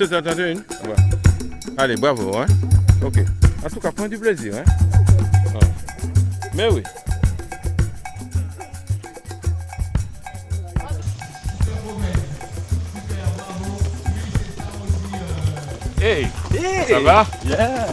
17h31. Ouais. Allez, bravo. Hein? Ok. En tout cas, prends du plaisir. Hein? Ouais. Mais oui. Hey, ça va? Yeah.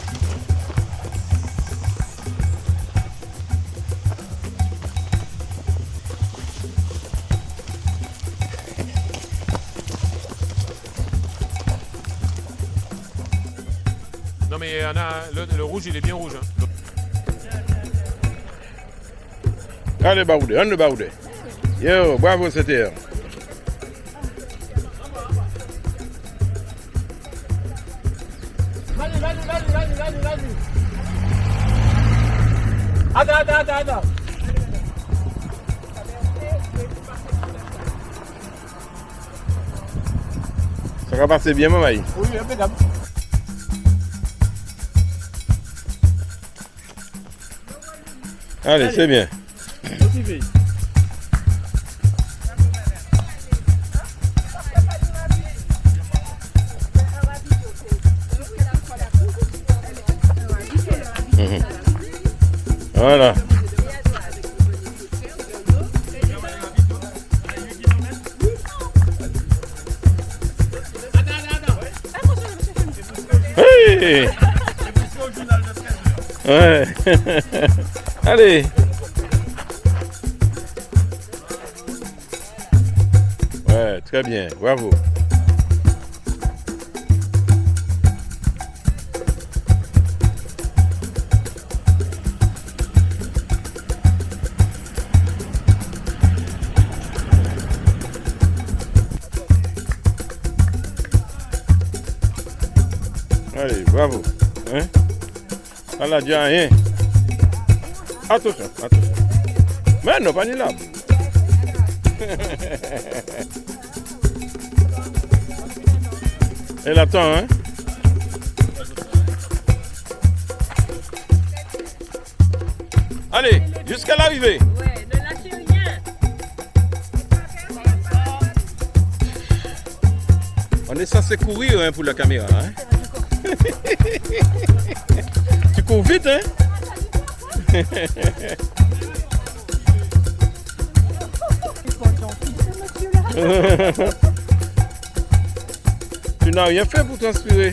Non mais il y en a, le rouge il est bien rouge. Hein. Allez, Baoudé, on le Baoudé. Yo, bravo, c'était. Ada. Ça va passer bien, maman. Oui, impeccable. Allez, c'est bien. Voilà. Hey! Ouais. Allez. Ouais, très bien. Bravo. Allez, bravo. Hein? Allah dit rien. Attention. Mais non, pas ni là. Elle attend, hein? Allez, jusqu'à l'arrivée. Ouais, ne lâchez rien. On est censé courir hein, pour la caméra. Hein? Tu cours vite, hein? Tu n'as rien fait pour transpirer.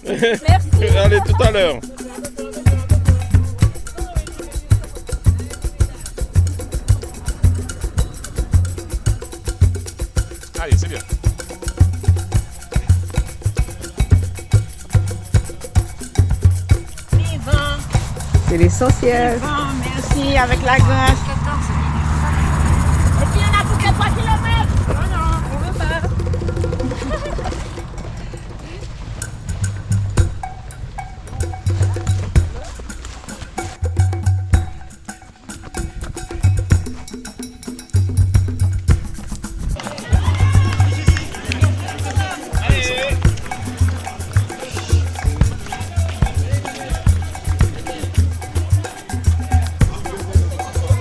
Merci. Allez, tout à l'heure. Allez, c'est bien. C'est l'essentiel. Merci, avec la grâce. Et puis il y en a pour 3 kilomètres. Non, on veut pas.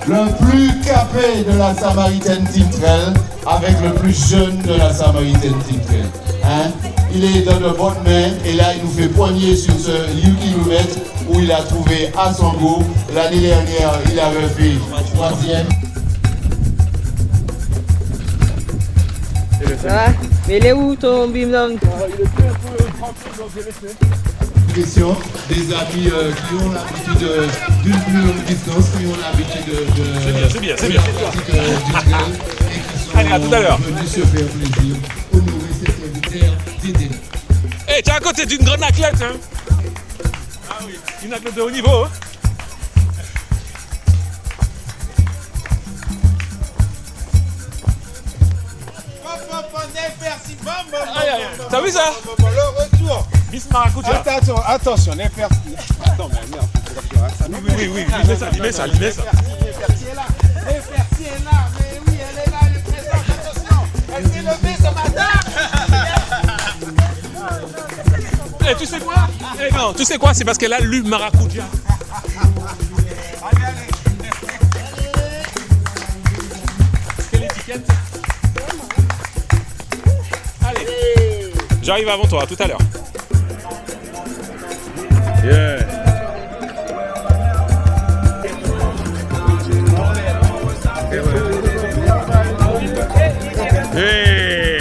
Le plus capé de la Samaritaine Team Trail avec le plus jeune de la Samaritaine Team Trail. Hein? Il est dans de bonnes mains et là il nous fait poigner sur ce 8 km où il a trouvé à son goût. L'année dernière il avait fait 3e. Ça va? Mais il est où ton bimdom? Question des amis qui ont l'habitude d'une plus longue distance, qui ont l'habitude de C'est bien. du trail et qui sont Allez, à tout à l'heure. venus se faire plaisir, honorer cette invitaire d'aider. Hey, t'es à côté d'une grande athlète, hein? Ah oui. Une athlète de haut niveau, hein? T'as vu ça? Le retour. Miss Maracuja. Attention, Neferti. Attends, mais merde, Oui, il met ça. Neferti est là. Neferti est là, mais oui, elle est là, elle est présente. Attention, elle s'est levée ce matin. Eh, tu sais quoi? Eh non, tu sais quoi? C'est parce qu'elle a lu Maracuja. Allez. Allez. J'arrive avant toi, à tout à l'heure. Yeah. Hey.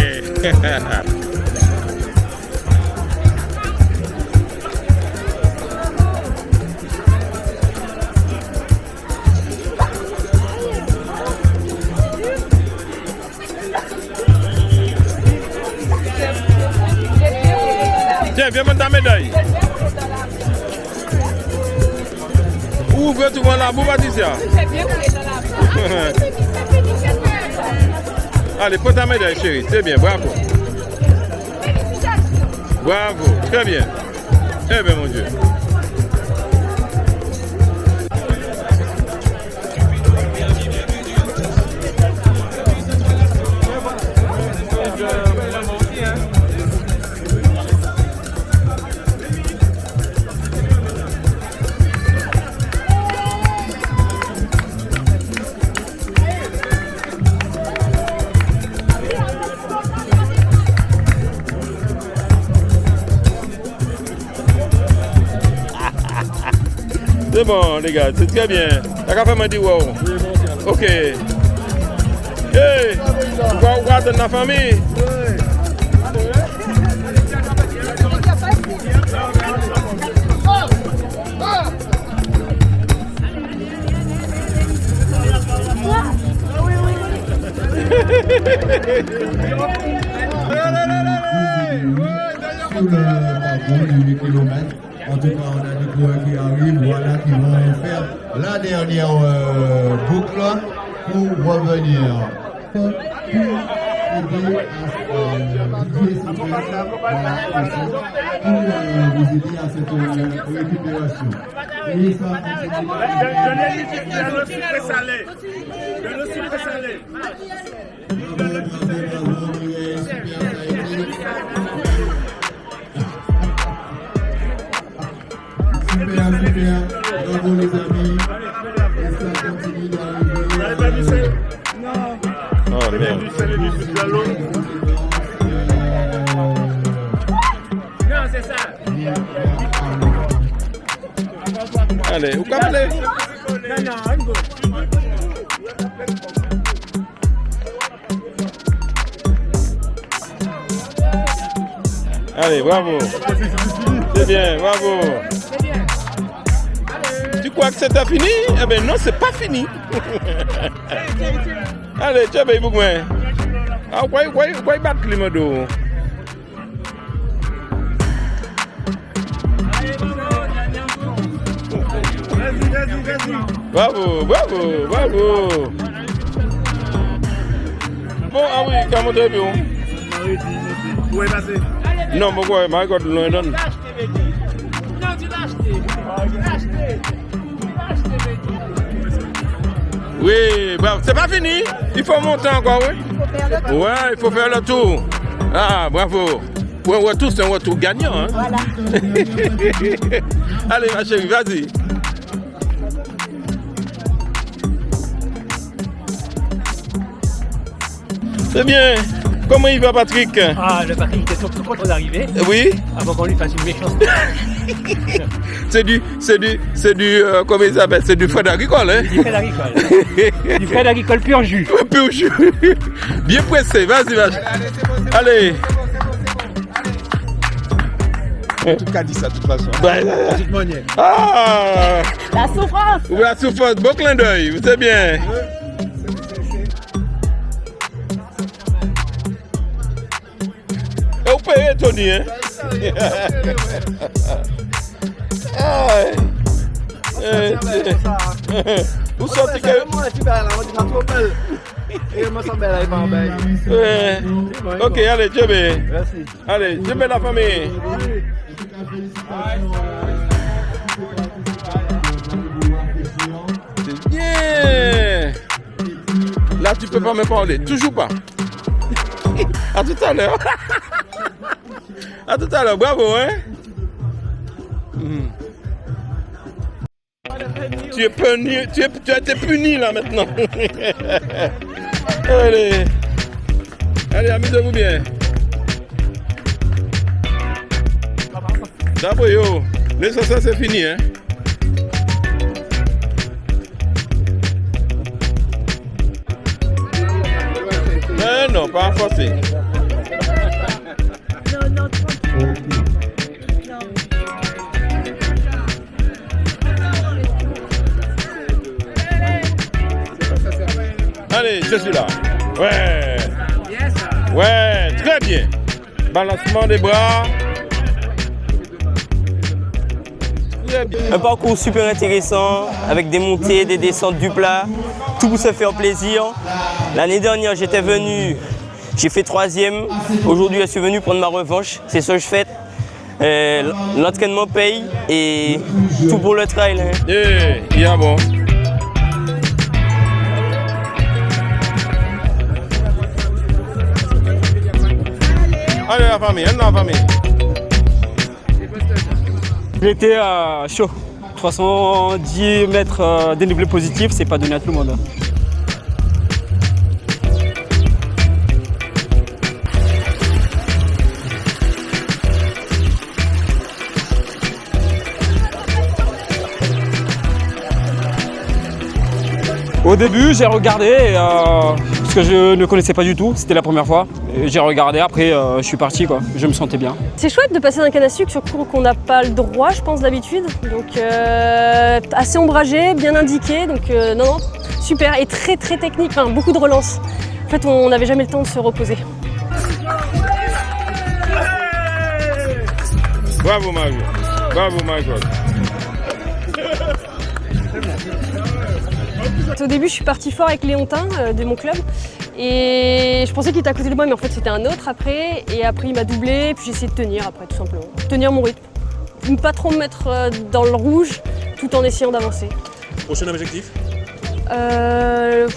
Tiens, viens mettre ta médaille. Ouvre tout le monde là, vous Patricia. Allez, prends ta médaille, chérie. C'est bien, bravo. Bravo, très bien. Eh bien, mon Dieu. C'est bon, les gars, c'est très bien. T'as qu'à faire me dire wow. Ok. Hey, tu vas regarder la famille? Sur le parcours du 8 km. En tout cas, on a des coureurs qui arrivent, voilà, qui vont faire la dernière boucle pour revenir. Pour aider à vous aider à cette récupération. Et ça, le sucre salé. Le sucre salé. Super, bravo les amis. Et ça continue d'arriver. Oh merde. Non, c'est ça. Allez, où capelez? Allez, bravo. C'est bien, bravo. Tu crois que c'était fini? Eh bien non, c'est pas fini. Allez, tiens, ben, vous moi. Ah, quoi, battre le modo? Bravo, bravo, bravo. Bon, ah oui, comment t'es bien? Où est passé? Non, pourquoi? Ma God, loin donne. Non, tu l'as acheté. Oui, bravo. C'est pas fini. Il faut monter encore, oui. Ouais, il faut faire le tour. Ah, bravo. Pour un retour, c'est un retour gagnant. Hein? Voilà. Allez, ma chérie, vas-y. C'est bien. Comment il va, Patrick? Ah, le Patrick était tout content d'arriver. Oui. Avant qu'on lui fasse une méchanceté. C'est du, comment il s'appelle? C'est du frais agricole, hein? Du frais agricole. Du frais agricole pur jus. Pur jus. Bien pressé, vas-y, vas-y. Allez. Tout cas dit ça de toute façon. De toute manière. Ah! La souffrance. Oui, la souffrance, beau clin d'œil, c'est bien. Et vous payez, Tony, hein? Vous sortez que... Ok, allez, Dieu bé. Allez, Dieu bé la famille. C'est bien. Là, tu peux pas me parler, toujours pas. À tout à l'heure. À tout à l'heure, bravo, hein? Tu es puni, tu as été puni là maintenant. Allez. Allez, amusez-vous bien. D'abord, yo, l'essentiel c'est fini, hein. Non, pas forcé. Allez, je suis là. Ouais. Ouais, très bien. Balancement des bras. Très bien. Un parcours super intéressant, avec des montées, des descentes du plat, tout pour se faire plaisir. L'année dernière, j'étais venu, j'ai fait 3e. Aujourd'hui, je suis venu prendre ma revanche. C'est ce que je fais. L'entraînement paye et tout pour le trail. Hein. Yeah, bon. Allez, la famille, J'étais chaud. 310 mètres dénivelé positif, c'est pas donné à tout le monde. Au début, j'ai regardé parce que je ne connaissais pas du tout, c'était la première fois. J'ai regardé, après je suis parti, quoi. Je me sentais bien. C'est chouette de passer d'un canne à sucre sur cours qu'on n'a pas le droit, je pense, d'habitude. Donc assez ombragé, bien indiqué, donc non, super et très très technique, enfin, beaucoup de relance. En fait, on n'avait jamais le temps de se reposer. Bravo Margot, bravo Margot. Au début, je suis partie fort avec Léontin de mon club et je pensais qu'il était à côté de moi, mais en fait c'était un autre après. Et après il m'a doublé, puis j'ai essayé de tenir après tout simplement. Tenir mon rythme. Ne pas trop me mettre dans le rouge tout en essayant d'avancer. Prochain objectif? Je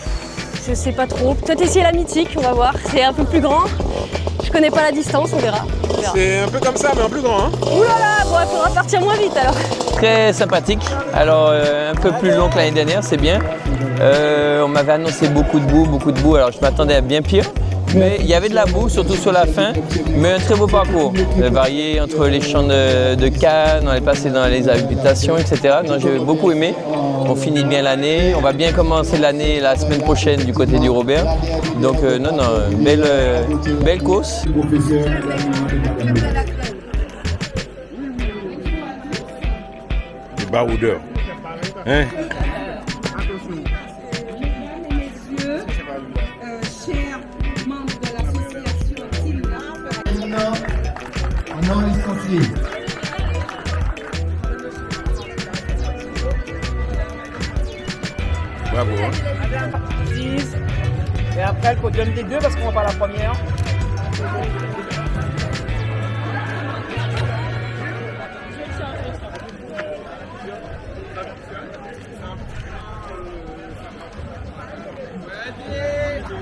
sais pas trop. Peut-être essayer la mythique, on va voir. C'est un peu plus grand. Je connais pas la distance, on verra. C'est un peu comme ça, mais en plus grand. Hein. Ouh là là, bon, il faudra partir moins vite alors. Très sympathique, alors un peu plus long que l'année dernière, c'est bien. On m'avait annoncé beaucoup de boue, alors je m'attendais à bien pire. Mais il y avait de la boue, surtout sur la fin, mais un très beau parcours. Varié entre les champs de canne, on est passé dans les habitations, etc. Donc j'ai beaucoup aimé. On finit bien l'année, on va bien commencer l'année la semaine prochaine du côté du Robert. Donc belle course. Les baroudeurs. Hein? Non licencié. Bravo. Hein? Et après le podium des deux parce qu'on va pas la première.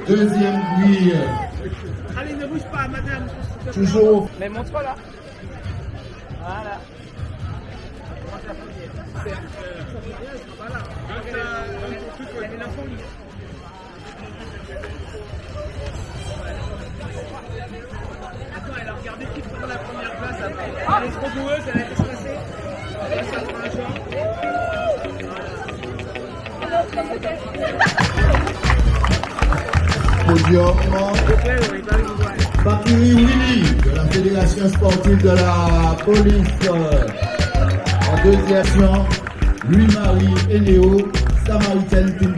Deuxième grille. Allez, ne bouge pas, madame. Toujours. Mais montre-toi là. Voilà. Attends, elle a regardé qui prend la première place après. Elle est trop doueuse, elle a été stressée. Elle ça prend un genre. Podium. Bakiri Willy de la Fédération sportive de la police. En deuxième, Louis-Marie Enéo, Samaritain Team.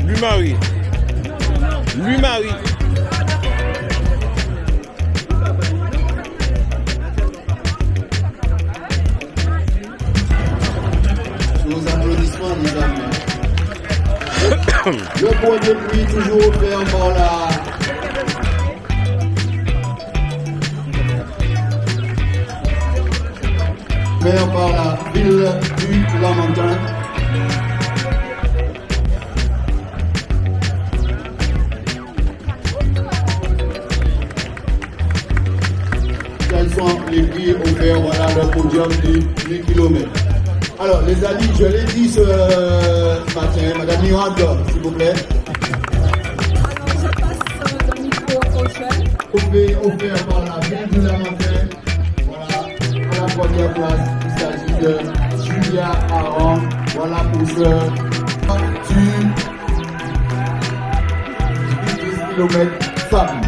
Louis-Marie. Louis-Marie. Sous applaudissements, les amis. Le point de pluie toujours offert par la offert par la ville du Lamentin. Quels sont les prix offerts, voilà le podium du 10 km. Alors les amis, je l'ai dit ce matin, Madame Miranda, s'il vous plaît. Offert par la ville du Lamentin. Voilà, à la première place, il s'agit de Julia Aron. Voilà pour ce du 10 km femme.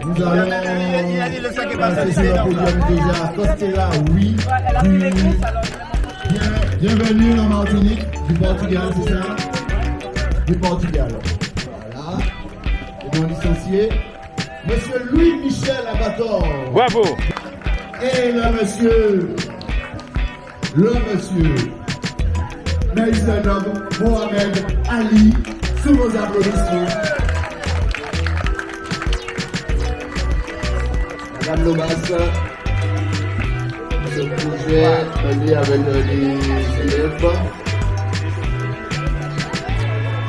Nous allons passer sur le podium déjà. Costella, oui. Bienvenue en Martinique, du Portugal, c'est ça? Du Portugal. Voilà. Et non licencié. Monsieur Louis-Michel Abator. Bravo. Et le monsieur. Maïsonov Mohamed Ali. Sous vos applaudissements. Madame Lomas, ce projet mené avec les élèves.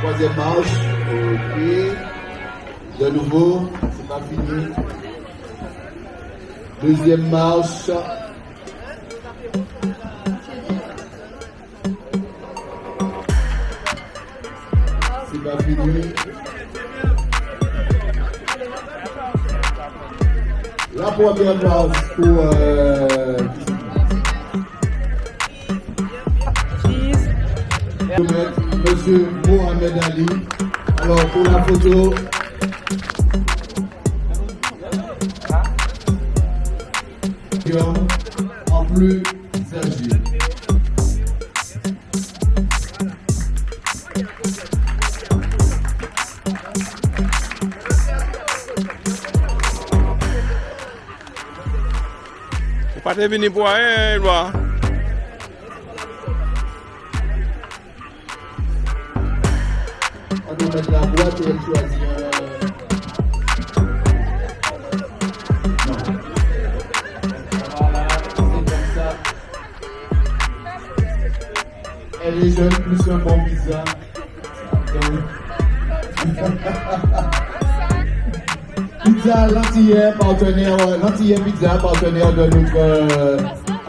Troisième marche, ok. De nouveau, c'est pas fini. Deuxième marche. C'est pas fini. La première place pour Monsieur Mohamed Ali. Alors pour la photo, en plus agile. Pas de venir pour rien, Loire. On va mettre la boîte et elle choisit Non. Voilà, c'est comme ça. Elle est jeune, plus un bon pizza. Pizza l'antillais, partenaire, l'antillais pizza, partenaire de notre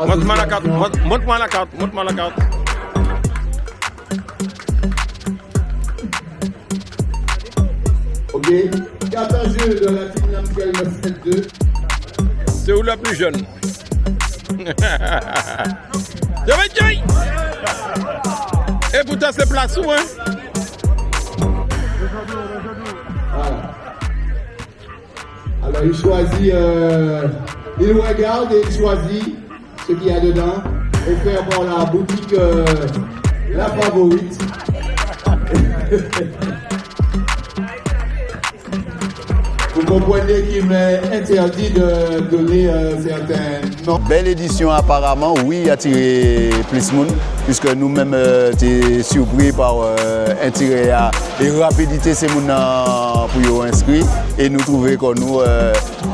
Montre-moi la carte, montre-moi la carte, montre-moi la carte. Ok, carte en jeu de la team Lamkel 972. C'est où la plus jeune? Et pourtant c'est place où, hein? Voilà. Alors il choisit, il regarde et il choisit ce qu'il y a dedans, offert par la boutique La Favorite. Vous comprenez qu'il m'est interdit de donner certains noms. Belle édition apparemment, oui, attiré plus de monde, puisque nous-mêmes étions surpris par intérêt et rapidité ces gens pour inscrire. Et nous trouvons que nous,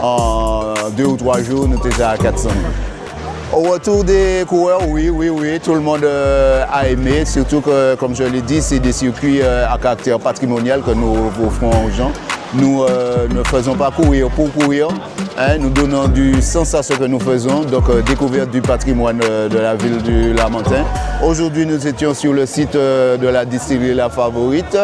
en 2 ou 3 jours, nous étions à 400 000. Au retour des coureurs, oui, tout le monde a aimé, surtout que, comme je l'ai dit, c'est des circuits à caractère patrimonial que nous offrons aux gens. Nous ne faisons pas courir pour courir, hein, nous donnons du sens à ce que nous faisons, donc découverte du patrimoine de la ville du Lamentin. Aujourd'hui, nous étions sur le site de la distillerie La Favorite,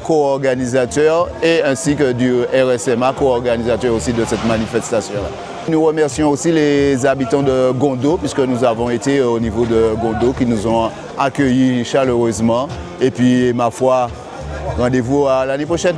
co-organisateur, et ainsi que du RSMA, co-organisateur aussi de cette manifestation-là. Nous remercions aussi les habitants de Gondo, puisque nous avons été au niveau de Gondo, qui nous ont accueillis chaleureusement. Et puis, ma foi, rendez-vous à l'année prochaine.